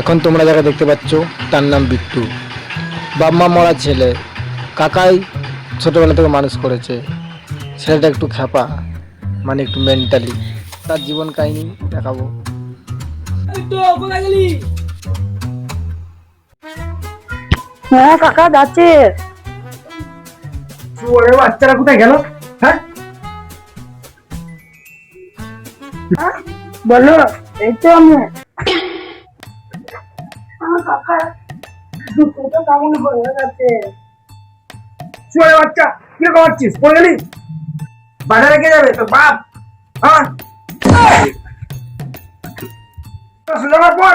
এখন তোমরা যাকে দেখতে পাচ্ছ তার নাম বিট্টু। বাপ মা মরা ছেলে, কাকাই ছোটবেলা থেকে মানুষ করেছে। ছেলেটা একটু খ্যাপা, মানে একটু মেন্টালি। তার জীবন কাহিনী দেখাবো। হ্যাঁ কাকা যাচ্ছে। ওরে বাচ্চারা কোথায় গেল? হ্যাঁ বলো, এই তো আমি। কাকা দুটো কেমন হয়ে গেছে। শুয়ে বাচ্চা কি করছিস? পড়ে গেলি? বাজারে কে যাবে তোর বাপ? হ্যাঁ সুযোগ পর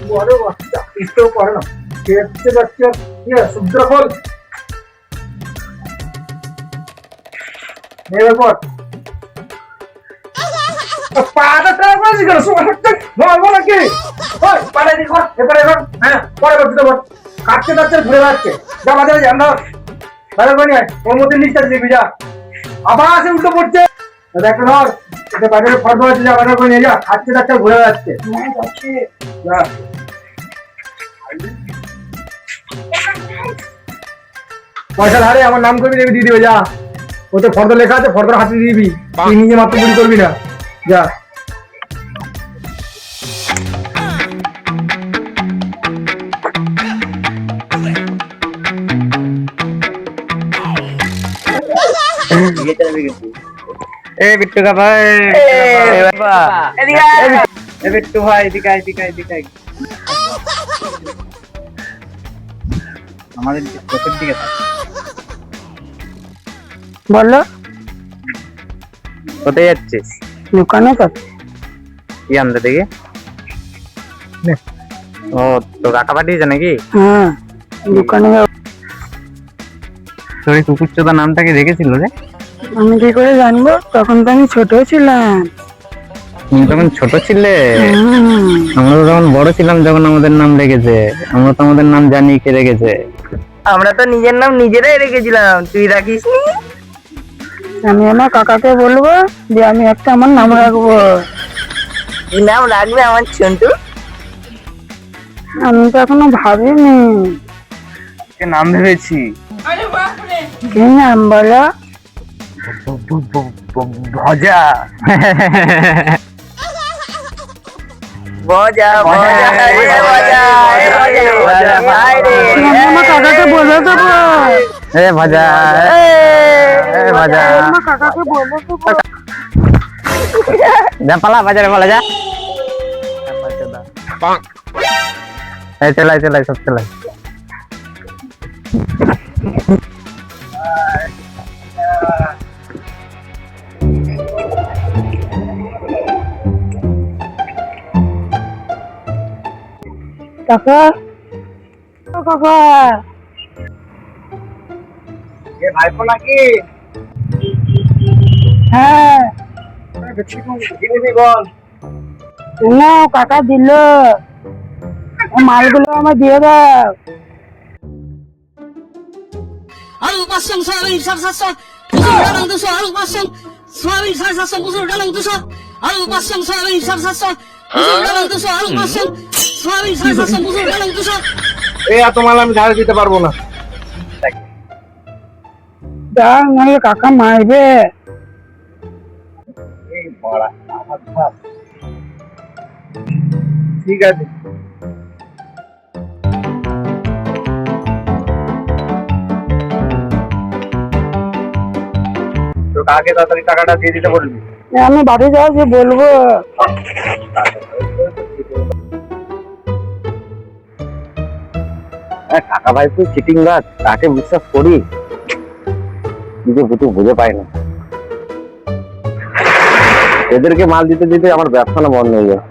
বড় বাচ্চা কিছু করে না। খেতে বাচ্চা কি সূত্র ফল নেবে পর পাটা ট্রাই করে গেল সব হচ্ছে বল কি ওই পাড়ে দি কর এবারে কর। হ্যাঁ পরে করতে দেব। কাটতে কাটতে ঘুরে যাচ্ছে। যা বাজারে যা না বাজার করে নিয়ে ওর মধ্যে নিচটা দিবি যা। আবার আসে উল্টো পড়ছে। দেখ ধর এটা বাজারে ফটো আছে, যা বাজার করে নিয়ে যা। কাটতে কাটতে ঘুরে যাচ্ছে। হ্যাঁ যাচ্ছে। যা পয়সা ধারে আমার নাম করবি দেবি দিয়ে দিবে যা। ওতে ফর্দ লেখা আছে, ফর্দ হাতে দিয়ে দিবি। তুই নিজে মাত্র চুরি করবি না। যা বিট্টু কা ভাই, বিট্টু ভাই এদিকে এদিকে এদিকে আমাদের চোখের দিকে বলো, কোথায় যাচ্ছিস? দোকানে যাচ্ছে। কি আনতে দেখি? ও তো কাকা পাঠিয়েছে নাকি? হ্যাঁ দোকানে যাবো। তোর এই কুকুর চোদা নামটা কি রেখেছিল রে? আমি কি করে জানবো, তখন তো আমি ছোট ছিলাম। তুমি তখন ছোট ছিলে? আমরা তো তখন বড় ছিলাম যখন আমাদের নাম রেখেছে। আমরা তো আমাদের নাম জানি কে রেখেছে। আমরা তো নিজের নাম নিজেরাই রেখেছিলাম, তুই রাখিসনি। আমি আমার কাকাকে বলবো যে আমি একটা আমার নাম রাখবো। কি নাম রাখবে আমার ছন্টু? আমি তো এখনো ভাবিনি। নাম ভেবেছি কি নাম বলো? ভজা। বজা বজা রে বজা রে বজা ভাই রে। আমি আমার কাকাকে বলে দেবো। এ ভজা, এ ভজা। আমার কাকাকে বলে দেবো। যা পালা বাজারে পালা যা। এই চলাই চলাই সব চলাই। কাকা, ও কাকা, এ ভাইপো নাকি? হ্যাঁ দিবি বল। না কাকা দিল, মালগুলো আমার দিয়ে দাও। Alu pasang soyabean sar-sar, busur dalang tuso. Alu pasang soyabean sar-sar, busur dalang tuso. Alu pasang soyabean sar-sar, busur dalang tuso. Alu pasang soyabean sar-sar, busur dalang tuso. এই এত মাল আমি ধারে দিতে পারবো না। দাও নাহলে কাকা মারবে। ঠিক আছে তো কাকে তাড়াতাড়ি টাকাটা দিয়ে দিতে বলবি। আমি বাড়ি যাও যে বলবো। কাকা ভাই তুই চিটিং বাজ, তাকে বিশ্বাস করি কিন্তু কিছু বুঝে পাই না। এদেরকে মাল দিতে দিতে আমার ব্যবসাটা বন্ধ হয়ে যায়।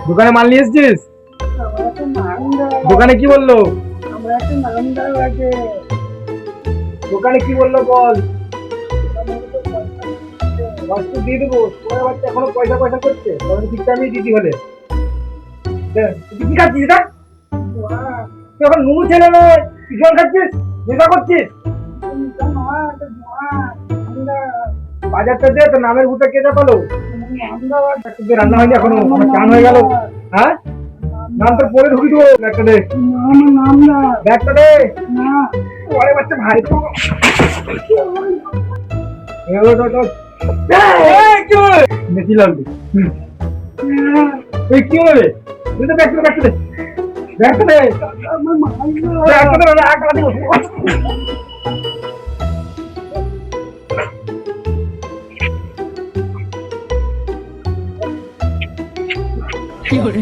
দোকানে মাল নিয়ে এসেছিস? দোকানে কি বললো? আমরা একটা নাম দেওয়া আছে। দোকানে কি বললো বল। বস্তু দিয়ে দেবো, তোমার বাচ্চা এখনো পয়সা পয়সা করছে, তখন ঠিক আমি দিদি হলে। তুই কি খাচ্ছিস এটা? তুই এখন নুনু ছেলে নয়, কি জল খাচ্ছিস, নেশা করছিস? বাজারটা দে, তোর নামের ভুটে কে চাপালো? রান্না হয়নি এখনো, আমার চান হয়ে গেল। হ্যাঁ, নাম তো পরে ঢুকি দেবো। ব্যাগটা দে, ব্যাগটা দে। ওরে বাচ্চা ভাই তো। বেশিলাম তুই কি হবে? তুই তো ব্যাগটা দে, ব্যাগটা দে, ব্যাগটা দে, ব্যাগটা দে। কি করে